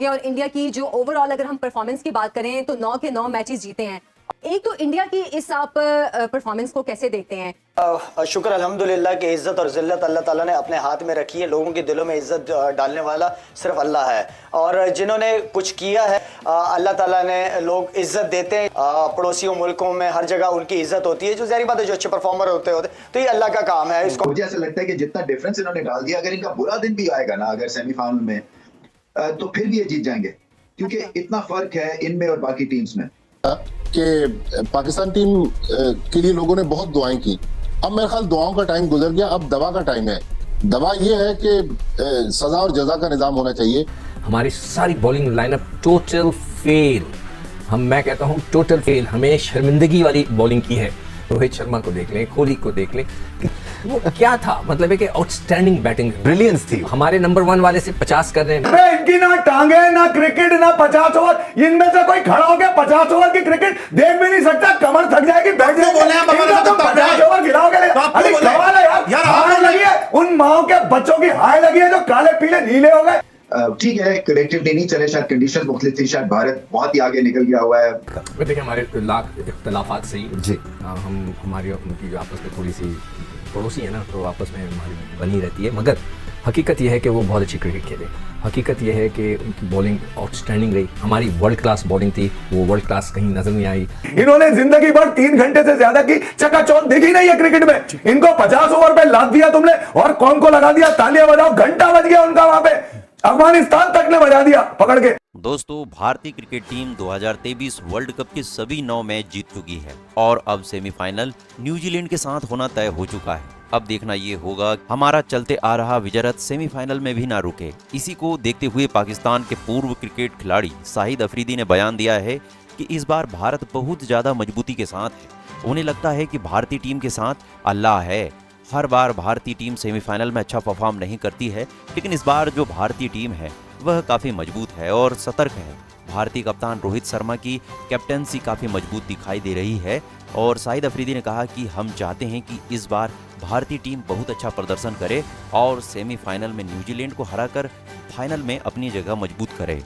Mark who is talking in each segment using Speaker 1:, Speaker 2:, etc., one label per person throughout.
Speaker 1: और इंडिया की जो ओवरऑल अगर हम परफॉर्मेंस की बात करें तो 9 के 9 मैचेस जीते हैं। एक तो इंडिया की इस आप परफॉर्मेंस को कैसे देखते हैं?
Speaker 2: शुक्र अल्हम्दुलिल्लाह कि इज़्ज़त और ज़िल्लत अल्लाह ताला ने अपने हाथ में रखी है। लोगों के दिलों में इज़्ज़त डालने वाला सिर्फ अल्लाह है, और जिन्होंने कुछ किया है अल्लाह ताला ने लोग इज़्ज़त देते हैं। पड़ोसियों मुल्कों में हर जगह उनकी इज़्ज़त होती है, जो ज़ाहिर बात है जो अच्छे परफॉर्मर होते तो ये अल्लाह का काम है। इसको
Speaker 3: मुझे ऐसा लगता है कि जितना डिफरेंस इन्होंने डाल दिया, अगर इनका बुरा दिन भी आएगा ना अगर सेमीफाइनल में, तो फिर भी ये जीत जाएंगे, क्योंकि इतना फर्क है इनमें और बाकी टीम्स में
Speaker 4: कि पाकिस्तान टीम के लिए लोगों ने बहुत दुआएं की। अब मेरे ख्याल दुआओं का टाइम गुजर गया, अब दवा का टाइम है। दवा ये है कि सजा और जजा का निजाम होना चाहिए।
Speaker 5: हमारी सारी बॉलिंग लाइनअप टोटल फेल, मैं कहता हूँ टोटल फेल। हमें शर्मिंदगी वाली बॉलिंग की है। रोहित शर्मा को देख लें, कोहली को देख लें, वो क्या था, मतलब है कि आउटस्टैंडिंग बैटिंग ब्रिलियंस थी। हमारे नंबर 1 वाले से 50 कर रहे हैं।
Speaker 6: इनकी ना टांगे ना क्रिकेट ना 50 ओवर, इनमें से कोई खड़ा हो गया 50 ओवर की क्रिकेट देख भी नहीं सकता, कमर थक जाएगी, बैठ जाएगी। 50 ओवर गिराओगे, अरे कमाल है यार। हाय लगी है उन माओ के बच्चों की, हाय लगी है जो काले पीले नीले हो गए।
Speaker 3: ठीक है, करेक्टिवली नहीं चले, शायद कंडीशंस मुख्तलिफ थी, शायद भारत बहुत ही आगे निकल गया हुआ है।
Speaker 5: देखिए हमारे लाख इख्तलाफात सही जी, हम हमारी और उनकी जो आपस में थोड़ी सी पड़ोसी है ना, तो आपस में हमारी बनी रहती है, मगर हकीकत यह है कि वो बहुत अच्छी क्रिकेट खेले। हकीकत यह है कि उनकी बॉलिंग आउटस्टैंडिंग रही। हमारी वर्ल्ड क्लास बॉलिंग थी, वो वर्ल्ड क्लास कहीं नजर नहीं आई।
Speaker 6: इन्होंने जिंदगी भर 3 घंटे से ज्यादा की चकाचौंध देखी नहीं है क्रिकेट में। इनको 50 ओवर पे लाद दिया तुमने, और कौन को लगा दिया, तालियां बजाओ, घंटा बज गया उनका वहां पे, अफगानिस्तान तक ने बजा दिया पकड़ के।
Speaker 7: दोस्तों, भारतीय क्रिकेट टीम 2023 वर्ल्ड कप के सभी 9 मैच जीत चुकी है और अब सेमीफाइनल न्यूजीलैंड के साथ होना तय हो चुका है। अब देखना ये होगा हमारा चलते आ रहा विजयरथ सेमीफाइनल में भी ना रुके। इसी को देखते हुए पाकिस्तान के पूर्व क्रिकेट खिलाड़ी शाहिद अफरीदी ने बयान दिया है कि इस बार भारत बहुत ज्यादा मजबूती के साथ है। उन्हें लगता है कि भारतीय टीम के साथ अल्लाह है। हर बार भारतीय टीम सेमीफाइनल में अच्छा परफॉर्म नहीं करती है, लेकिन इस बार जो भारतीय टीम है वह काफी मजबूत है और सतर्क है। भारतीय कप्तान रोहित शर्मा की कैप्टेंसी काफी मजबूत दिखाई दे रही है, और शाहिद अफरीदी ने कहा कि हम चाहते हैं कि इस बार भारतीय टीम बहुत अच्छा प्रदर्शन करे और सेमीफाइनल में न्यूजीलैंड को हराकर फाइनल में अपनी जगह मजबूत करे।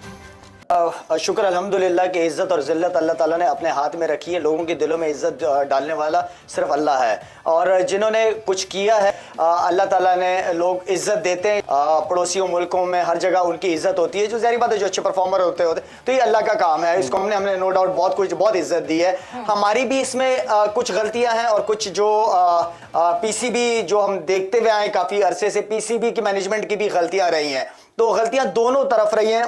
Speaker 2: शुक्र अल्हम्दुलिल्लाह कि इज़्ज़त और ज़िल्लत अल्लाह ताला ने अपने हाथ में रखी है। लोगों के दिलों में इज़्ज़त डालने वाला सिर्फ अल्लाह है, और जिन्होंने कुछ किया है अल्लाह ताला ने लोग इज़्ज़त देते हैं। पड़ोसियों मुल्कों में हर जगह उनकी इज़्ज़त होती है, जो ज़ाहिर बात है जो अच्छे परफॉर्मर होते तो ये अल्लाह का काम है। इसको हमने नो डाउट बहुत इज़्ज़त दी है। हमारी भी इसमें कुछ गलतियाँ हैं, और कुछ जो पीसीबी जो हम देखते हुए आए काफ़ी अरसे से, पीसीबी की मैनेजमेंट की भी गलतियाँ रही हैं। तो गलतियां दोनों तरफ रही हैं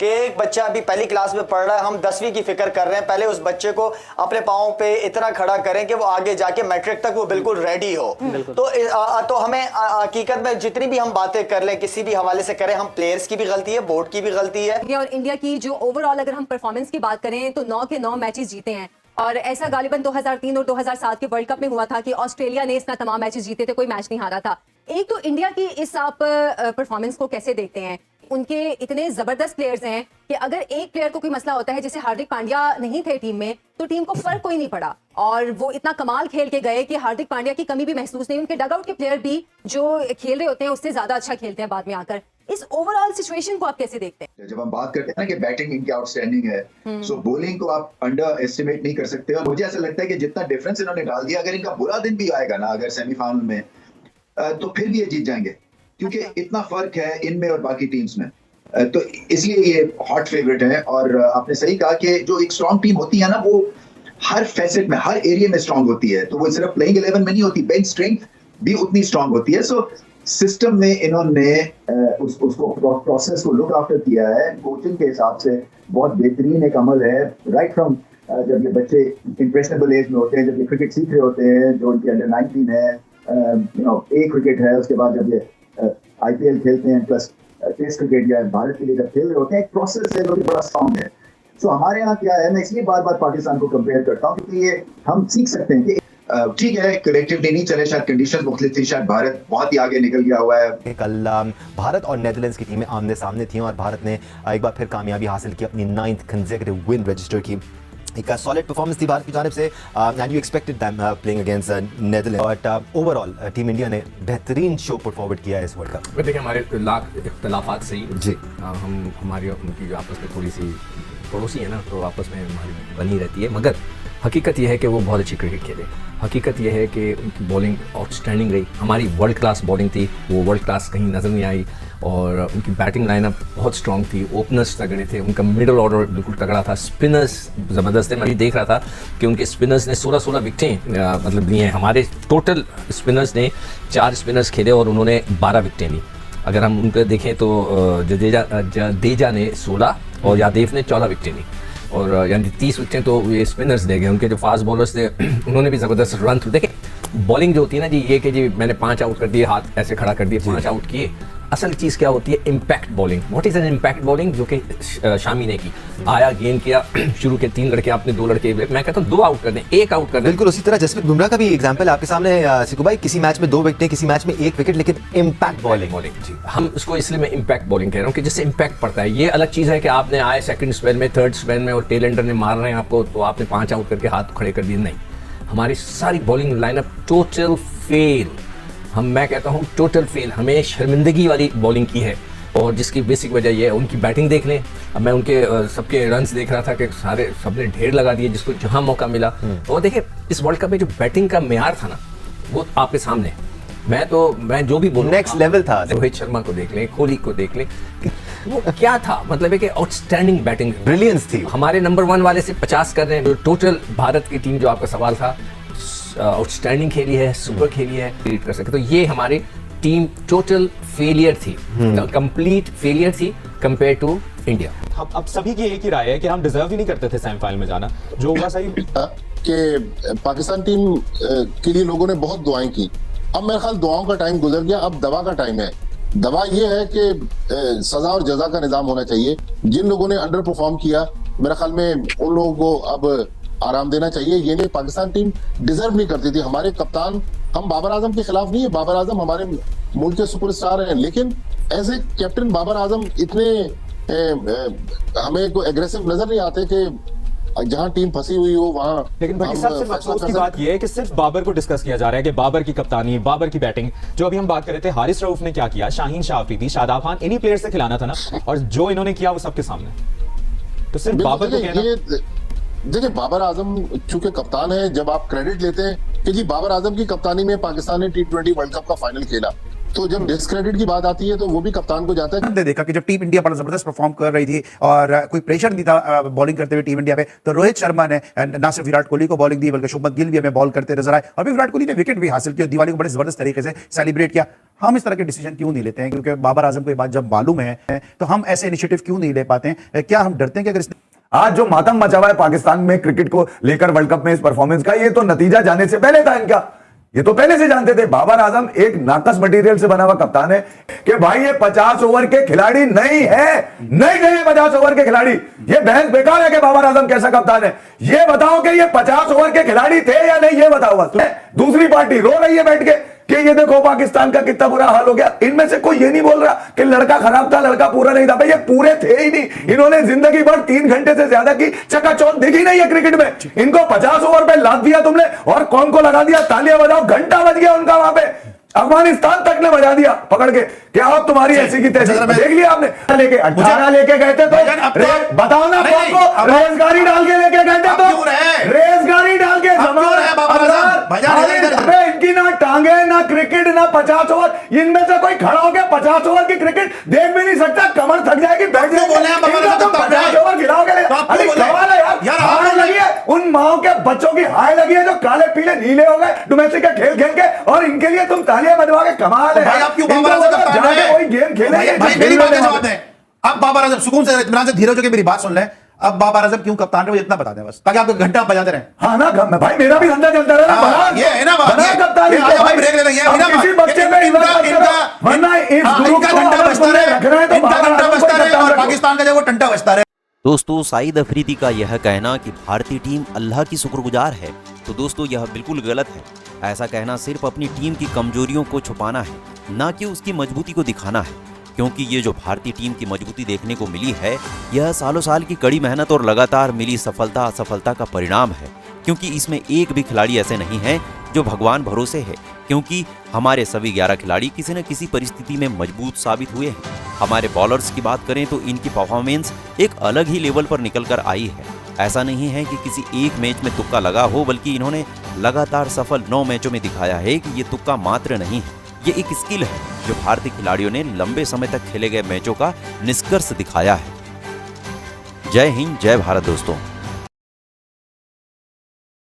Speaker 2: कि एक बच्चा अभी पहली क्लास में पढ़ रहा है, हम 10वीं की फिक्र कर रहे हैं। पहले उस बच्चे को अपने पाँव पे इतना खड़ा करें कि वो आगे जाके मैट्रिक तक वो बिल्कुल रेडी हो। तो हमें हकीकत में जितनी भी हम बातें कर लें, किसी भी हवाले से करें, हम प्लेयर्स की भी गलती है, बोर्ड की भी गलती है।
Speaker 1: और इंडिया की जो ओवरऑल अगर हम परफॉर्मेंस की बात करें तो 9 के 9 मैचेस जीते हैं, और ऐसा गालिबन 2003 और 2007 के वर्ल्ड कप में हुआ था कि ऑस्ट्रेलिया ने इतना तमाम मैचेस जीते थे, कोई मैच नहीं हारा था। एक तो इंडिया की इस आप परफॉर्मेंस को कैसे देखते हैं? उनके इतने जबरदस्त प्लेयर्स हैं कि अगर एक प्लेयर को कोई मसला होता है, जैसे हार्दिक पांड्या नहीं थे टीम में, तो टीम को फर्क कोई नहीं पड़ा, और वो इतना कमाल खेल के गए कि हार्दिक पांड्या की कमी भी महसूस नहीं। उनके डगआउट के प्लेयर भी जो खेल रहे होते हैं उससे ज्यादा अच्छा खेलते हैं बाद में आकर। इस ओवरऑल सिचुएशन को आप कैसे देखते हैं?
Speaker 3: जब हम बात करते हैं ना कि बैटिंग इनकी आउटस्टैंडिंग है, सो बॉलिंग को आप अंडर एस्टिमेट नहीं कर सकते। और मुझे ऐसा लगता है कि जितना डिफरेंस इन्होंने डाल दिया, अगर इनका बुरा दिन भी आएगा ना अगर सेमीफाइनल में, तो फिर भी ये जीत जाएंगे, क्योंकि इतना फर्क है इनमें और बाकी टीम्स में। तो इसलिए ये हॉट फेवरेट है। और आपने सही कहा कि जो एक स्ट्रॉन्ग टीम होती है ना, वो हर फैसेट में, हर एरिया में स्ट्रॉन्ग होती है। तो वो सिर्फ प्लेइंग 11 में नहीं होती, बेंच स्ट्रेंथ भी उतनी स्ट्रॉन्ग होती है। सो सिस्टम में इन्होंने उसको प्रोसेस को लुक आफ्टर किया है। कोचिंग के हिसाब से बहुत बेहतरीन एक अमल है, राइट फ्रॉम जब ये बच्चे इम्प्रेशनेबल एज में होते हैं, जब ये क्रिकेट सीख रहे होते हैं, जो उनके अंडर 19 है, ए क्रिकेट है, उसके बाद जब ये IPL खेलते हैं, प्लस टेस्ट क्रिकेट या भारत के लिए जब खेल रहे होते हैं, एक प्रोसेस है जो बड़ा स्ट्रॉन्ग है। सो हमारे यहाँ क्या है, मैं इसलिए बार बार पाकिस्तान को कंपेयर करता हूँ, क्योंकि ये हम सीख सकते हैं कि ठीक है, कलेक्टिवली नहीं चले, शायद कंडीशंस मुख्तलिफ थी, शायद भारत बहुत ही आगे निकल गया हुआ है।
Speaker 8: कल भारत और नेदरलैंड्स की टीमें आमने सामने थी और भारत ने एक बार फिर कामयाबी हासिल की, अपनी 9th कंसेक्यूटिव विन रजिस्टर की। एक सॉलिड परफॉर्मेंस थी भारत की जानिब से and you expected them playing against Netherlands, but overall team India ने बेहतरीन शो पुट फॉरवर्ड किया है इस वर्ल्ड कप में।
Speaker 5: देखिए हमारे लाख इख्तलाफात से ही
Speaker 8: जी
Speaker 5: हम हमारी और उनकी जो आपस में थोड़ी सी पड़ोसी है ना, तो आपस में हमारी बनी रहती है, मगर हकीकत यह है कि वो बहुत अच्छी क्रिकेट खेले। हकीकत यह है कि उनकी बॉलिंग आउटस्टैंडिंग रही, हमारी वर्ल्ड क्लास बॉलिंग थी, वो वर्ल्ड क्लास कहीं नज़र नहीं आई। और उनकी बैटिंग लाइनअप बहुत स्ट्रॉन्ग थी, ओपनर्स तगड़े थे, उनका मिडल ऑर्डर बिल्कुल तगड़ा था, स्पिनर्स ज़बरदस्त थे। मैं भी देख रहा था कि उनके स्पिनर्स ने 16 विकटें मतलब दी हैं। हमारे टोटल स्पिनर्स ने 4 स्पिनर्स खेले और उन्होंने 12 विकटें ली। अगर हम उनको देखें तो जडेजा ने 16 और यादेव ने 14 विकटें ली, और यानी 30 विकटें तो ये स्पिनर्स दे गए। उनके जो फास्ट बॉलर्स थे उन्होंने भी ज़बरदस्त रन थ्रू। देखें बॉलिंग जो होती है ना जी, ये कि जी मैंने 5 आउट कर दिए, हाथ ऐसे खड़ा कर दिए, 5 आउट किए। असल चीज़ क्या होती है? Impact bowling. What is an impact bowling? जो कि शामी ने की, आया गेंद किया, शुरू के 3 लड़के आपने 2 लड़के, मैं कहता हूँ 2 आउट कर दें, 1 आउट कर दें।
Speaker 8: बिल्कुल उसी तरह जसप्रीत बुमराह का भी एग्जांपल आपके सामने है सिकू भाई, किसी मैच में 2 विकेटें, किसी मैच में 1 विकेट, लेकिन इम्पैक्ट बॉलिंग।
Speaker 5: जी, हम उसको इसलिए मैं इम्पैक्ट बॉलिंग कह रहा हूँ कि जिससे इम्पैक्ट पड़ता है। ये अलग चीज़ है कि आपने आए सेकंड स्पेल में, थर्ड स्पेल में और टेल एंडर ने मार रहे हैं आपको, तो आपने 5 आउट करके हाथ खड़े कर दिए। नहीं, हमारी सारी बॉलिंग लाइनअप टोटल फेल, मैं कहता हूँ टोटल फेल। हमें शर्मिंदगी वाली बॉलिंग की है, और जिसकी बेसिक वजह ये है, उनकी बैटिंग देख लें। अब मैं उनके सबके रन्स देख रहा था कि सारे सबने ढेर लगा दिए जिसको जहां मौका मिला। और देखिए इस वर्ल्ड कप में जो बैटिंग का मेयार था ना, वो आपके सामने। मैं जो भी बोलूं,
Speaker 8: नेक्स्ट लेवल था।
Speaker 5: रोहित शर्मा को देख लें, कोहली को देख लें, वो क्या था, मतलब है कि आउटस्टैंडिंग बैटिंग,
Speaker 8: ब्रिलियंस थी।
Speaker 5: हमारे नंबर 1 वाले से 50 कर रहे हैं। टोटल भारत की टीम, जो आपका सवाल था, आउटस्टैंडिंग खेली है, सुपर खेली है, लीड कर सके। तो ये हमारी टीम टोटल फेलियर थी, कंप्लीट फेलियर थी कंपेयर टू इंडिया।
Speaker 9: हम अब सभी की एक ही राय है कि हम डिजर्व ही नहीं करते थे सेमीफाइनल में जाना, जो हुआ सही
Speaker 4: कि पाकिस्तान टीम के लिए लोगों ने बहुत दुआएं की। अब मेरे ख्याल दुआओं का टाइम गुजर गया, अब दवा का टाइम है। दवा ये है कि सजा और जजा का निजाम होना चाहिए। जिन लोगों ने अंडर परफॉर्म किया, मेरे ख्याल में उन लोगों को अब आराम देना चाहिए। ये नहीं, पाकिस्तान टीम डिजर्व नहीं करती थी। हमारे कप्तान, हम बाबर आजम के खिलाफ नहीं है, बाबर आजम हमारे मुल्क के सुपरस्टार हैं, लेकिन as a captain Babar Azam इतने हमें कोई एग्रेसिव नजर नहीं आते कि जहां टीम फंसी हुई हो वहां।
Speaker 9: लेकिन भाई सबसे अफसोस की बात यह है कि सिर्फ बाबर को डिस्कस किया जा रहा है कि बाबर की कप्तानी, बाबर की बैटिंग। जो अभी हम बात कर रहे थे, हारिस रऊफ ने क्या किया, शाहीन शाह अफरीदी, शादाब खान, इन्हीं प्लेयर से खिलाना था ना, और जो इन्होंने किया वो सबके सामने। तो सिर्फ बाबर को कहना,
Speaker 4: देखिए बाबर आजम चूंकि कप्तान है, जब आप क्रेडिट लेते हैं कि जी बाबर आजम की कप्तानी में पाकिस्तान ने T20 वर्ल्ड कप का फाइनल खेला, तो जब डिस्क्रेडिट की बात आती है तो वो भी कप्तान को जाता है।
Speaker 6: हमने देखा कि जब टीम इंडिया बड़ा जबरदस्त परफॉर्म कर रही थी और कोई प्रेशर नहीं था बॉलिंग करते हुए टीम इंडिया पे, तो रोहित शर्मा ने ना सिर्फ विराट कोहली को बॉलिंग दी, बल्कि शुभमन गिल भी हमें बॉल करते नजर आए, और भी विराट कोहली ने विकेट भी हासिल किया, दिवाली को बड़े जबरदस्त तरीके से सेलिब्रेट किया। हम इस तरह के डिसीजन क्यों नहीं लेते हैं? क्योंकि बाबर आजम को ये बात जब मालूम है तो हम ऐसे इनिशिएटिव क्यों नहीं ले पाते हैं? क्या हम डरते हैं कि अगर आज जो मातम मचा हुआ है पाकिस्तान में क्रिकेट को लेकर वर्ल्ड कप में इस परफॉर्मेंस का, ये तो नतीजा जाने से पहले था इनका। ये तो पहले से जानते थे। बाबर आजम एक नाकस मटेरियल से बना हुआ कप्तान है कि भाई ये 50 ओवर के खिलाड़ी नहीं है, नहीं है 50 ओवर के खिलाड़ी। ये बहस बेकार है कि बाबर आजम कैसा कप्तान है। ये बताओ कि ये 50 ओवर के खिलाड़ी थे या नहीं, ये बताओ बस। दूसरी पार्टी रो रही है बैठ के कि ये देखो पाकिस्तान का कितना बुरा हाल हो गया। इनमें से कोई ये नहीं बोल रहा कि लड़का खराब था, लड़का पूरा नहीं था। भाई ये पूरे थे ही नहीं। इन्होंने जिंदगी भर 3 घंटे से ज्यादा की चकाचौंध देखी नहीं है क्रिकेट में। इनको 50 ओवर पे लाद दिया तुमने, और कौन को लगा दिया, तालियां बजाओ, घंटा बज गया उनका वहां पे। अफगानिस्तान तक ने बजा दिया पकड़ के। क्या आप तुम्हारी ऐसी की तैसी देख लिया आपने? लेके 18 लेके गए थे तो बताओ ना, रेसगाड़ी डाल के लेके गए थे, तो रेसगाड़ी डाल के इनकी ना टांगे, ना क्रिकेट, ना 50 ओवर। इनमें से कोई खड़ा हो गया 50 ओवर की क्रिकेट देख भी नहीं सकता, कमर थक जाएगी, बैठ जाएगी। 50 ओवर खिलाओगे? अरे कमाल है यार, हाय लगी है उन माओ के बच्चों की, हाय लगी है जो काले पीले नीले हो गए डोमेस्टिक का खेल खेल के, और इनके लिए तुम तालियां बजवा के। कमाल है। कोई गेम खेले,
Speaker 10: मेरी बात जवाब दें। अब बाबर आजम सुकून से, इत्मीनान से, धीरज होकर मेरी बात सुन लें। अब बाबर आजम क्यों कप्तान रहे इतना बता दें बस, ताकि आपको घंटा बजाते रहे।
Speaker 6: हाँ ना भाई, मेरा भी धंधा चलता रहा।
Speaker 10: ये है ना बात, भाई ब्रेक ले लेंगे।
Speaker 6: किसी बच्चे में वरना इस ग्रुप को
Speaker 10: घंटा बजता रहे,
Speaker 6: इनका
Speaker 10: घंटा बजता रहे, और पाकिस्तान का जो वो टंटा बजता रहे।
Speaker 7: दोस्तों, साइद अफरीदी का यह कहना कि भारतीय टीम अल्लाह की शुक्रगुजार है, तो दोस्तों यह बिल्कुल गलत है। ऐसा कहना सिर्फ अपनी टीम की कमजोरियों को छुपाना है, ना कि उसकी मजबूती को दिखाना है। क्योंकि ये जो भारतीय टीम की मजबूती देखने को मिली है, यह सालों साल की कड़ी मेहनत और लगातार मिली सफलता असफलता का परिणाम है। क्योंकि इसमें एक भी खिलाड़ी ऐसे नहीं है जो भगवान भरोसे है, क्योंकि हमारे सभी 11 खिलाड़ी किसी न किसी परिस्थिति में मजबूत साबित हुए हैं। हमारे बॉलर्स की बात करें तो इनकी परफॉर्मेंस एक अलग ही लेवल पर निकल कर आई है। ऐसा नहीं है कि किसी एक मैच में तुक्का लगा हो, बल्कि इन्होंने लगातार सफल 9 मैचों में दिखाया है कि ये तुक्का मात्र नहीं है, ये एक स्किल है जो भारतीय खिलाड़ियों ने लंबे समय तक खेले गए मैचों का निष्कर्ष दिखाया है। जय हिंद, जय भारत दोस्तों।